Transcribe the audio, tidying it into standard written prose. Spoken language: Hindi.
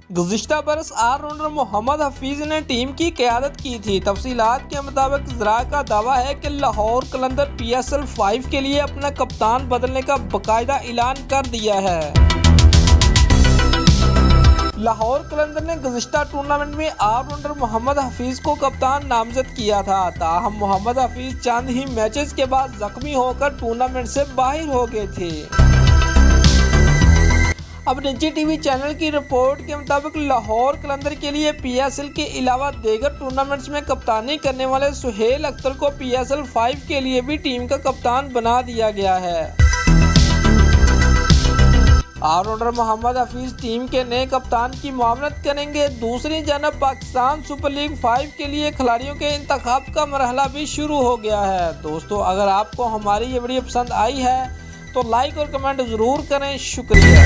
गुज़िश्ता बरस ऑलराउंडर मोहम्मद हफीज ने टीम की क़यादत की थी। तफसीलात के मुताबिक ज़रा का दावा है कि लाहौर कलंदर PSL 5 के लिए अपना कप्तान बदलने का बाकायदा ऐलान कर दिया है। लाहौर कलंदर ने गुज़िश्ता टूर्नामेंट में ऑलराउंडर मोहम्मद हफीज को कप्तान नामजद किया था। ताहम मोहम्मद हफीज चंद ही मैचेस के बाद जख्मी होकर टूर्नामेंट से बाहर हो गए थे। अब निजी टीवी चैनल की रिपोर्ट के मुताबिक लाहौर कलंदर के लिए PSL के अलावा दीगर टूर्नामेंट्स में कप्तानी करने वाले सुहेल अख्तर को PSL 5 के लिए भी टीम का कप्तान बना दिया गया है। ऑलराउंडर मोहम्मद हफीज टीम के नए कप्तान की मामलत करेंगे। दूसरी जानब पाकिस्तान सुपर लीग 5 के लिए खिलाड़ियों के इंतखाब का मरहला भी शुरू हो गया है। दोस्तों, अगर आपको हमारी ये वीडियो पसंद आई है तो लाइक और कमेंट ज़रूर करें। शुक्रिया।